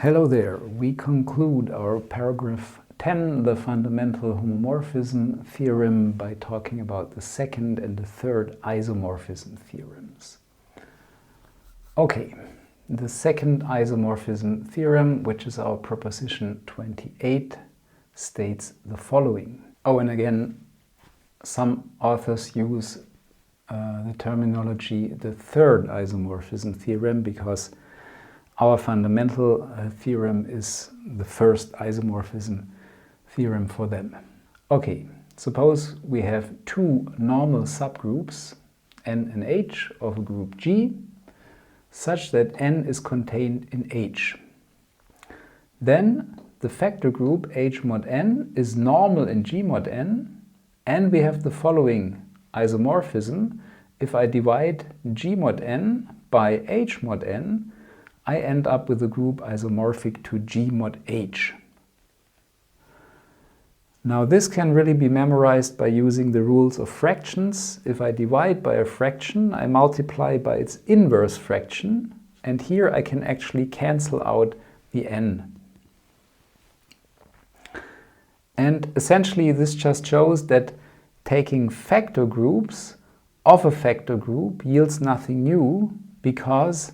Hello there. We conclude our paragraph 10, the fundamental homomorphism theorem, by talking about the second and the third isomorphism theorems. Okay, the second isomorphism theorem, which is our proposition 28, states the following. Oh, and again, some authors use the terminology the third isomorphism theorem because our fundamental theorem is the first isomorphism theorem for them. Okay, suppose we have two normal subgroups, N and H, of a group G, such that N is contained in H. Then the factor group H mod N is normal in G mod N, and we have the following isomorphism. If I divide G mod N by H mod N, I end up with a group isomorphic to G mod H. Now this can really be memorized by using the rules of fractions. If I divide by a fraction, I multiply by its inverse fraction, and here I can actually cancel out the n. And essentially this just shows that taking factor groups of a factor group yields nothing new, because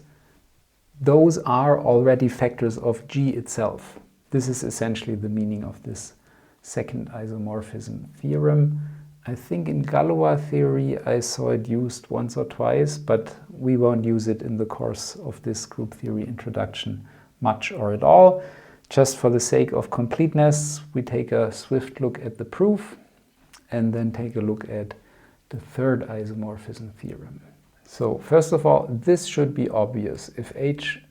those are already factors of G itself. This is essentially the meaning of this second isomorphism theorem. I think in Galois theory I saw it used once or twice, but we won't use it in the course of this group theory introduction much or at all. Just for the sake of completeness, we take a swift look at the proof and then take a look at the third isomorphism theorem. So first of all, this should be obvious. If H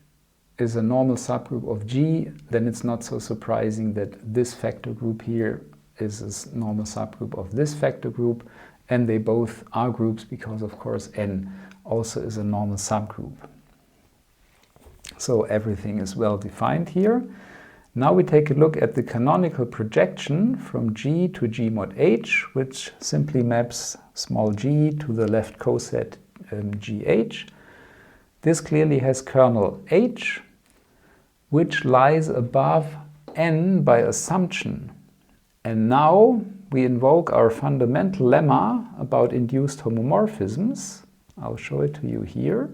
is a normal subgroup of G, then it's not so surprising that this factor group here is a normal subgroup of this factor group, and they both are groups because, of course, N also is a normal subgroup. So everything is well defined here. Now we take a look at the canonical projection from G to G mod H, which simply maps small g to the left coset GH. This clearly has kernel H, which lies above N by assumption. And now we invoke our fundamental lemma about induced homomorphisms. I'll show it to you here.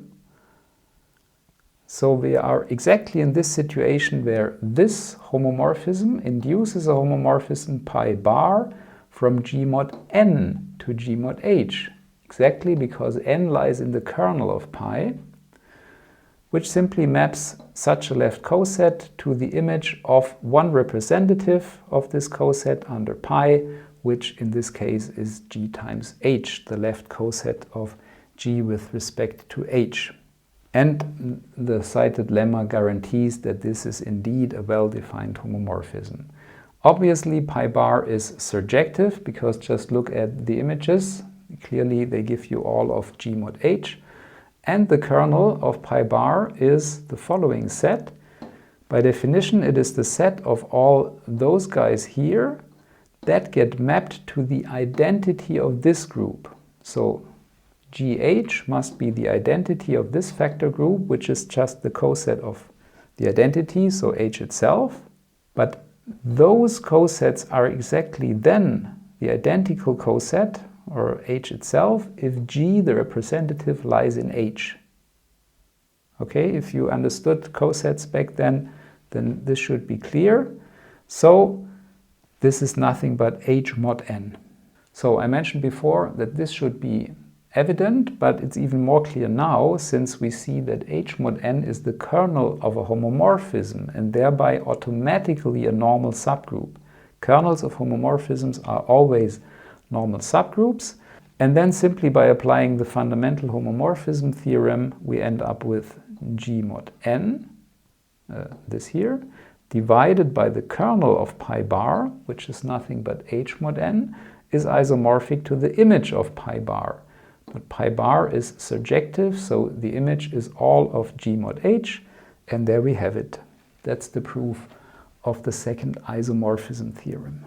So we are exactly in this situation where this homomorphism induces a homomorphism pi bar from G mod N to G mod H. Exactly because N lies in the kernel of pi, which simply maps such a left coset to the image of one representative of this coset under pi, which in this case is G times H, the left coset of G with respect to H. And the cited lemma guarantees that this is indeed a well-defined homomorphism. Obviously, pi bar is surjective because just look at the images. Clearly, they give you all of G mod H. And the kernel of pi bar is the following set. By definition, it is the set of all those guys here that get mapped to the identity of this group. So GH must be the identity of this factor group, which is just the coset of the identity, so H itself. But those cosets are exactly then the identical coset, or H itself, if G, the representative, lies in H. Okay, if you understood cosets back then this should be clear. So this is nothing but H mod N. So I mentioned before that this should be evident, but it's even more clear now, since we see that H mod N is the kernel of a homomorphism and thereby automatically a normal subgroup. Kernels of homomorphisms are always normal subgroups, and then simply by applying the fundamental homomorphism theorem we end up with G mod N, this here, divided by the kernel of pi bar, which is nothing but H mod N, is isomorphic to the image of pi bar. But pi bar is surjective, so the image is all of G mod H, and there we have it. That's the proof of the second isomorphism theorem.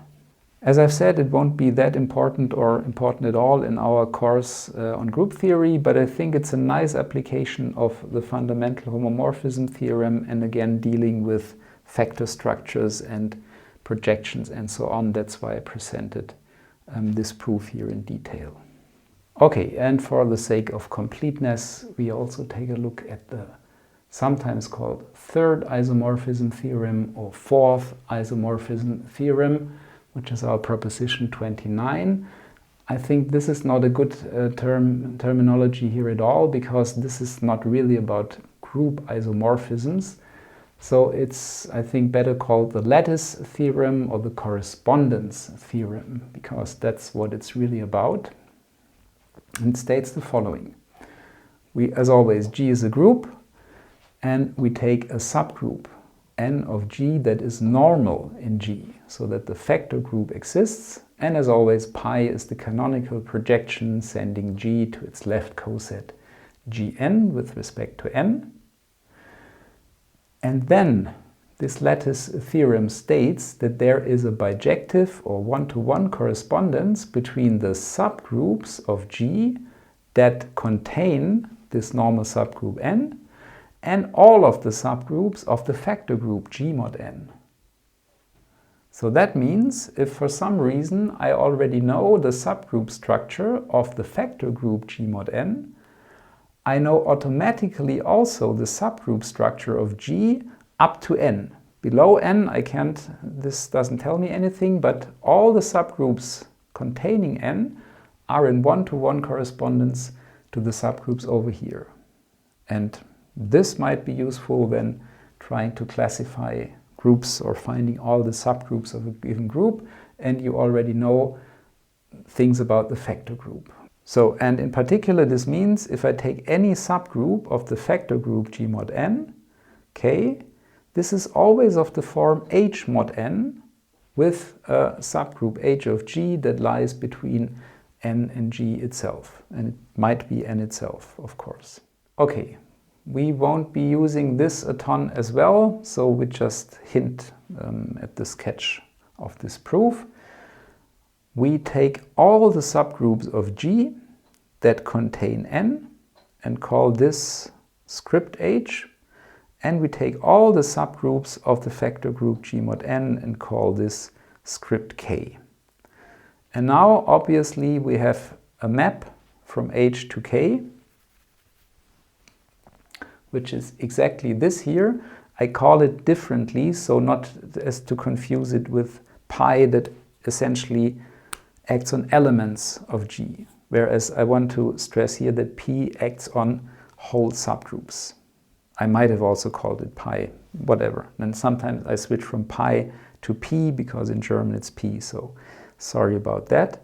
As I've said, it won't be that important or important at all in our course on group theory, but I think it's a nice application of the fundamental homomorphism theorem, and again dealing with factor structures and projections and so on. That's why I presented this proof here in detail. Okay, and for the sake of completeness, we also take a look at the sometimes called third isomorphism theorem or fourth isomorphism theorem, which is our proposition 29. I think this is not a good terminology here at all, because this is not really about group isomorphisms. So it's, I think, better called the lattice theorem or the correspondence theorem, because that's what it's really about. And it states the following. We, as always, G is a group, and we take a subgroup n of G that is normal in G, so that the factor group exists. And as always, pi is the canonical projection sending G to its left coset Gn with respect to n. And then this lattice theorem states that there is a bijective or one-to-one correspondence between the subgroups of G that contain this normal subgroup n and all of the subgroups of the factor group G mod n. So that means if for some reason I already know the subgroup structure of the factor group G mod n, I know automatically also the subgroup structure of G up to n. Below n I can't, this doesn't tell me anything, but all the subgroups containing n are in one-to-one correspondence to the subgroups over here. And this might be useful when trying to classify groups or finding all the subgroups of a given group, and you already know things about the factor group. So, and in particular, this means if I take any subgroup of the factor group G mod n, K, this is always of the form H mod n with a subgroup H of G that lies between n and G itself. And it might be n itself, of course. Okay, we won't be using this a ton as well, so we just hint at the sketch of this proof. We take all the subgroups of G that contain n and call this script H, and we take all the subgroups of the factor group G mod n and call this script K. And now obviously we have a map from H to K, which is exactly this here. I call it differently, so not as to confuse it with pi that essentially acts on elements of G, whereas I want to stress here that P acts on whole subgroups. I might have also called it pi, whatever. And sometimes I switch from pi to P because in German it's P, so sorry about that.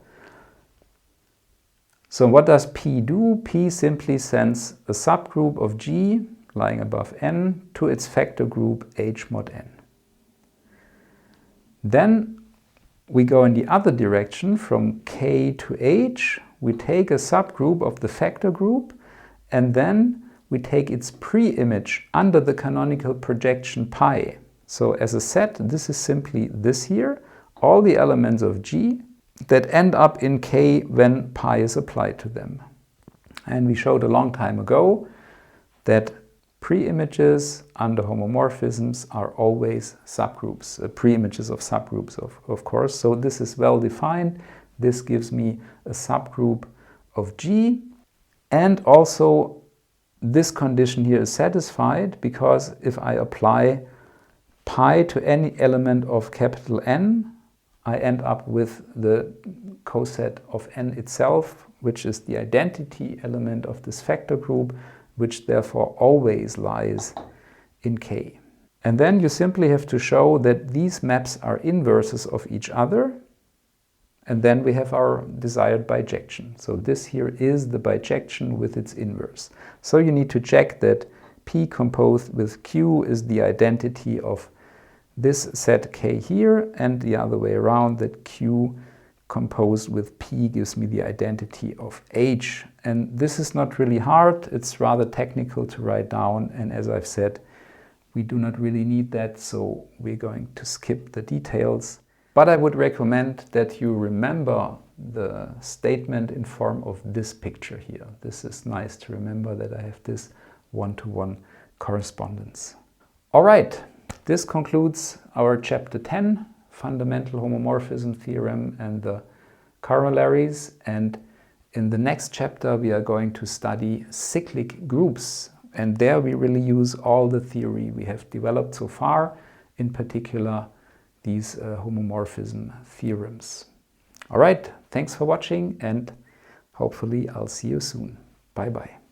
So what does P do? P simply sends a subgroup of G lying above n to its factor group H mod n. Then we go in the other direction from K to H. We take a subgroup of the factor group and then we take its pre-image under the canonical projection pi. So as a set, this is simply this here, all the elements of G that end up in K when pi is applied to them. And we showed a long time ago that pre-images under homomorphisms are always subgroups, pre-images of subgroups, of course. So this is well defined. This gives me a subgroup of G. And also this condition here is satisfied because if I apply pi to any element of capital N, I end up with the coset of n itself, which is the identity element of this factor group, which therefore always lies in K. And then you simply have to show that these maps are inverses of each other, and then we have our desired bijection. So this here is the bijection with its inverse. So you need to check that P composed with Q is the identity of this set K here, and the other way around, that Q composed with P gives me the identity of H. And this is not really hard, it's rather technical to write down, and as I've said, we do not really need that, so we're going to skip the details. But I would recommend that you remember the statement in form of this picture here. This is nice to remember that I have this one-to-one correspondence. All right, this concludes our chapter 10, Fundamental Homomorphism Theorem and the Corollaries. And in the next chapter, we are going to study cyclic groups. And there we really use all the theory we have developed so far, in particular these homomorphism theorems. All right, thanks for watching, and hopefully I'll see you soon. Bye-bye.